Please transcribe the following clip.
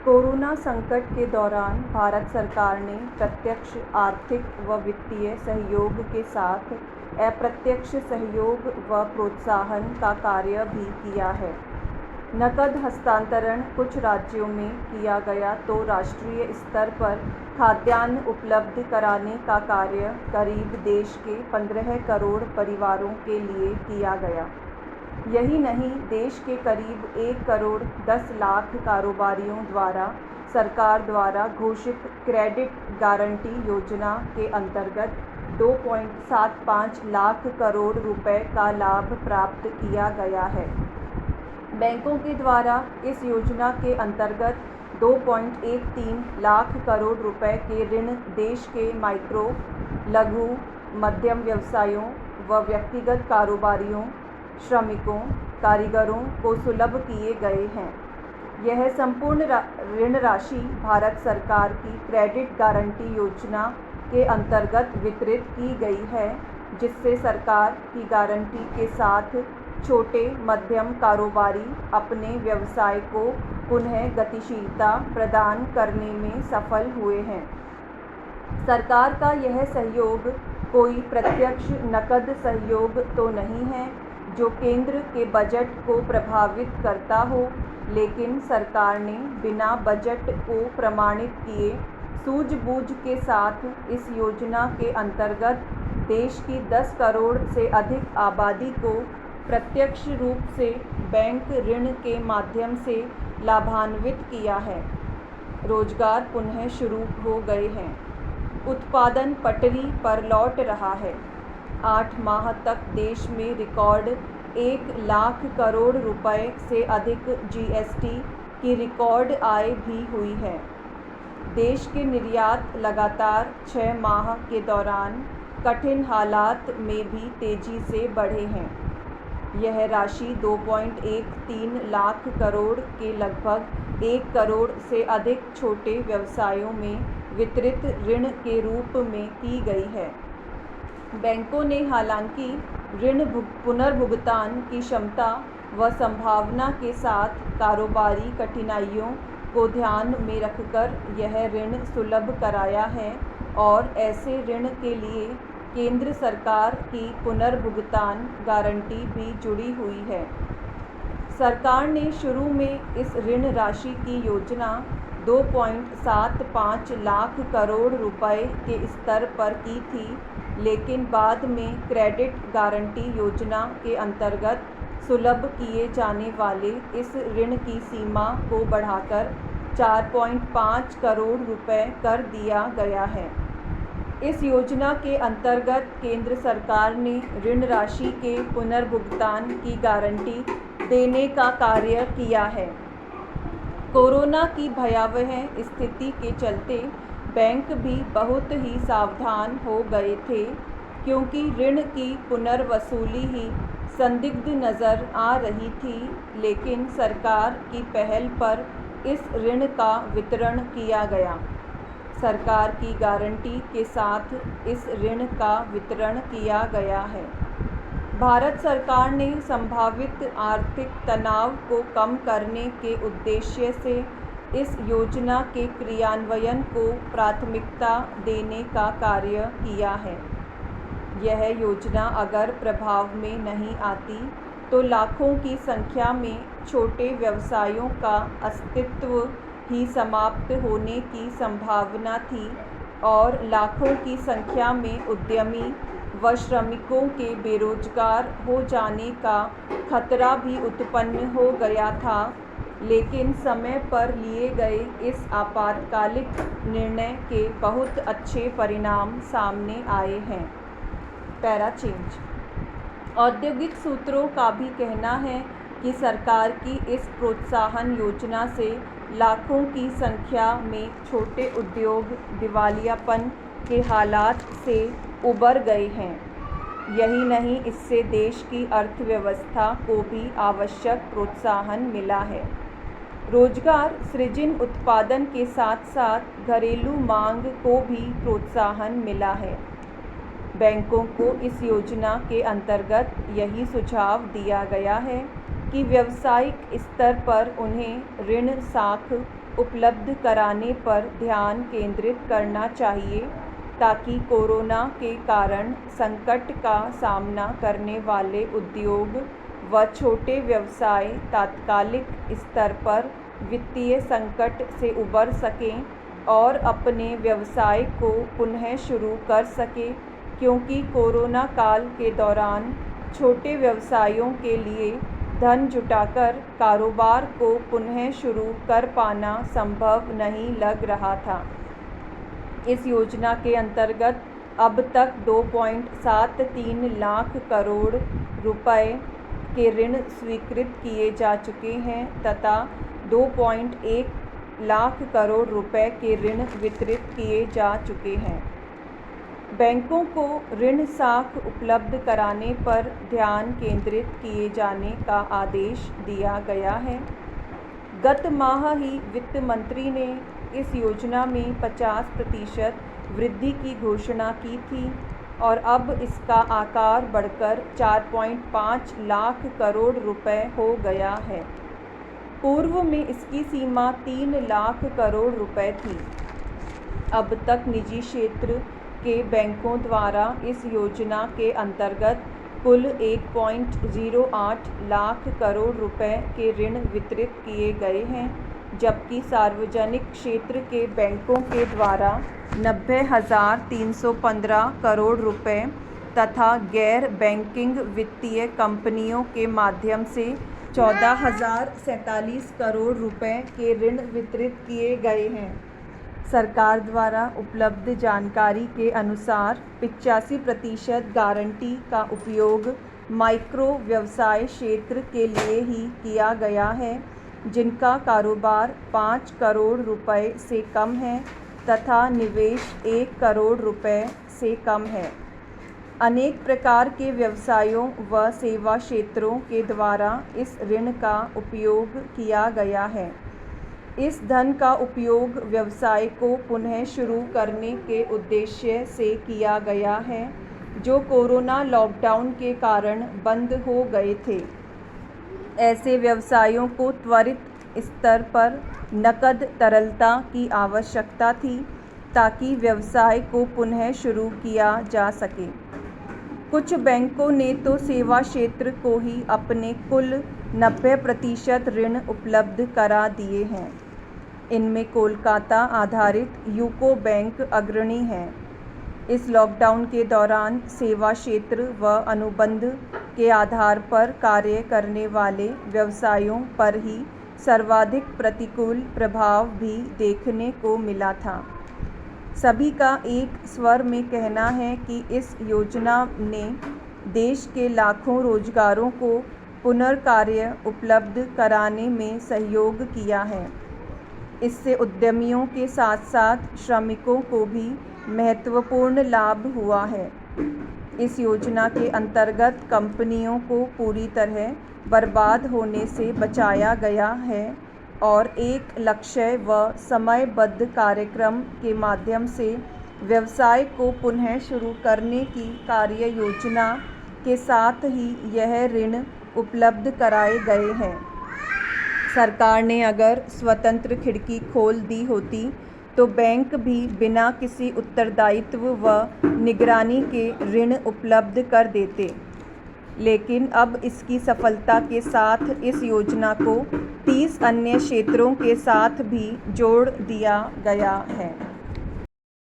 Corona संकट के दौरान भारत सरकार ने प्रत्यक्ष आर्थिक व वित्तीय सहयोग के साथ अप्रत्यक्ष सहयोग व प्रोत्साहन का कार्य भी किया है। नकद हस्तांतरण कुछ राज्यों में किया गया तो राष्ट्रीय स्तर पर खाद्यान्न उपलब्ध कराने का कार्य करीब देश के 15 करोड़ परिवारों के लिए किया गया। यही नहीं, देश के करीब 1 करोड़ 10 लाख कारोबारियों द्वारा सरकार द्वारा घोषित क्रेडिट गारंटी योजना के अंतर्गत 2.75 लाख करोड़ रुपए का लाभ प्राप्त किया गया है। बैंकों के द्वारा इस योजना के अंतर्गत 2.13 लाख करोड़ रुपए के ऋण देश के माइक्रो, लघु, मध्यम व्यवसायों व व्यक्तिगत कारोबारियों, श्रमिकों, कारीगरों को सुलभ किए गए हैं। यह संपूर्ण ऋण राशि भारत सरकार की क्रेडिट गारंटी योजना के अंतर्गत वितरित की गई है, जिससे सरकार की गारंटी के साथ छोटे मध्यम कारोबारी अपने व्यवसाय को पुनः गतिशीलता प्रदान करने में सफल हुए हैं। सरकार का यह सहयोग कोई प्रत्यक्ष नकद सहयोग तो नहीं है जो केंद्र के बजट को प्रभावित करता हो, लेकिन सरकार ने बिना बजट को प्रमाणित किए सूझबूझ के साथ इस योजना के अंतर्गत देश की 10 करोड़ से अधिक आबादी को प्रत्यक्ष रूप से बैंक ऋण के माध्यम से लाभान्वित किया है। रोजगार पुनः शुरू हो गए हैं। उत्पादन पटरी पर लौट रहा है। 8 माह तक देश में रिकॉर्ड 1 लाख करोड़ रुपए से अधिक जीएसटी की रिकॉर्ड आय भी हुई है। देश के निर्यात लगातार 6 माह के दौरान कठिन हालात में भी तेजी से बढ़े हैं। यह राशि 2.13 लाख करोड़ के लगभग 1 करोड़ से अधिक छोटे व्यवसायों में वितरित ऋण के रूप में की गई है। बैंकों ने हालांकि ऋण पुनर्भुगतान की क्षमता व संभावना के साथ कारोबारी कठिनाइयों को ध्यान में रखकर यह ऋण सुलभ कराया है और ऐसे ऋण के लिए केंद्र सरकार की पुनर्भुगतान गारंटी भी जुड़ी हुई है। सरकार ने शुरू में इस ऋण राशि की योजना 2.75 लाख करोड़ रुपए के स्तर पर की थी, लेकिन बाद में क्रेडिट गारंटी योजना के अंतर्गत सुलभ किए जाने वाले इस ऋण की सीमा को बढ़ाकर 4.5 करोड़ रुपए कर दिया गया है। इस योजना के अंतर्गत केंद्र सरकार ने ऋण राशि के पुनर्भुगतान की गारंटी देने का कार्य किया है। कोरोना की भयावह स्थिति के चलते बैंक भी बहुत ही सावधान हो गए थे, क्योंकि ऋण की पुनर्वसूली ही संदिग्ध नज़र आ रही थी, लेकिन सरकार की पहल पर इस ऋण का वितरण किया गया। सरकार की गारंटी के साथ इस ऋण का वितरण किया गया है। भारत सरकार ने संभावित आर्थिक तनाव को कम करने के उद्देश्य से इस योजना के क्रियान्वयन को प्राथमिकता देने का कार्य किया है। यह योजना अगर प्रभाव में नहीं आती तो लाखों की संख्या में छोटे व्यवसायों का अस्तित्व ही समाप्त होने की संभावना थी और लाखों की संख्या में उद्यमी व श्रमिकों के बेरोजगार हो जाने का खतरा भी उत्पन्न हो गया था। लेकिन समय पर लिए गए इस आपातकालिक निर्णय के बहुत अच्छे परिणाम सामने आए हैं। Para change. औद्योगिक सूत्रों का भी कहना है कि सरकार की इस प्रोत्साहन योजना से लाखों की संख्या में छोटे उद्योग दिवालियापन के हालात से उबर गए हैं। यही नहीं, इससे देश की अर्थव्यवस्था को भी आवश्यक प्रोत्साहन मिला है। रोजगार सृजन उत्पादन के साथ साथ घरेलू मांग को भी प्रोत्साहन मिला है। बैंकों को इस योजना के अंतर्गत यही सुझाव दिया गया है कि व्यावसायिक स्तर पर उन्हें ऋण साख उपलब्ध कराने पर ध्यान केंद्रित करना चाहिए ताकि कोरोना के कारण संकट का सामना करने वाले उद्योग व छोटे व्यवसाय तात्कालिक स्तर पर वित्तीय संकट से उबर सकें और अपने व्यवसाय को पुनः शुरू कर सकें, क्योंकि कोरोना काल के दौरान छोटे व्यवसायों के लिए धन जुटाकर कारोबार को पुनः शुरू कर पाना संभव नहीं लग रहा था। इस योजना के अंतर्गत अब तक 2.73 लाख करोड़ रुपए के ऋण स्वीकृत किए जा चुके हैं तथा 2.1 लाख करोड़ रुपए के ऋण वितरित किए जा चुके हैं। बैंकों को ऋण साख उपलब्ध कराने पर ध्यान केंद्रित किए जाने का आदेश दिया गया है। गत माह ही वित्त मंत्री ने इस योजना में 50% वृद्धि की घोषणा की थी और अब इसका आकार बढ़कर 4.5 लाख करोड़ रुपए हो गया है। पूर्व में इसकी सीमा 3 लाख करोड़ रुपए थी। अब तक निजी क्षेत्र के बैंकों द्वारा इस योजना के अंतर्गत कुल 1.08 लाख करोड़ रुपए के ऋण वितरित किए गए हैं, जबकि सार्वजनिक क्षेत्र के बैंकों के द्वारा 90,315 करोड़ रुपए तथा गैर बैंकिंग वित्तीय कंपनियों के माध्यम से 14,047 करोड़ रुपए के ऋण वितरित किए गए हैं। सरकार द्वारा उपलब्ध जानकारी के अनुसार 85% गारंटी का उपयोग माइक्रो व्यवसाय क्षेत्र के लिए ही किया गया है, जिनका कारोबार 5 करोड़ रुपए से कम है तथा निवेश 1 करोड़ रुपए से कम है। अनेक प्रकार के व्यवसायों व सेवा क्षेत्रों के द्वारा इस ऋण का उपयोग किया गया है। इस धन का उपयोग व्यवसाय को पुनः शुरू करने के उद्देश्य से किया गया है, जो कोरोना लॉकडाउन के कारण बंद हो गए थे। ऐसे व्यवसायों को त्वरित स्तर पर नकद तरलता की आवश्यकता थी ताकि व्यवसाय को पुनः शुरू किया जा सके। कुछ बैंकों ने तो सेवा क्षेत्र को ही अपने कुल 90% ऋण उपलब्ध करा दिए हैं। इनमें कोलकाता आधारित यूको बैंक अग्रणी है। इस लॉकडाउन के दौरान सेवा क्षेत्र व अनुबंध के आधार पर कार्य करने वाले व्यवसायों पर ही सर्वाधिक प्रतिकूल प्रभाव भी देखने को मिला था। सभी का एक स्वर में कहना है कि इस योजना ने देश के लाखों रोजगारों को पुनर्कार्य उपलब्ध कराने में सहयोग किया है। इससे उद्यमियों के साथ साथ श्रमिकों को भी महत्वपूर्ण लाभ हुआ है। इस योजना के अंतर्गत कंपनियों को पूरी तरह बर्बाद होने से बचाया गया है और एक लक्ष्य व समयबद्ध कार्यक्रम के माध्यम से व्यवसाय को पुनः शुरू करने की कार्य योजना के साथ ही यह ऋण उपलब्ध कराए गए हैं। सरकार ने अगर स्वतंत्र खिड़की खोल दी होती तो बैंक भी बिना किसी उत्तरदायित्व व निगरानी के ऋण उपलब्ध कर देते, लेकिन अब इसकी सफलता के साथ इस योजना को 30 अन्य क्षेत्रों के साथ भी जोड़ दिया गया है।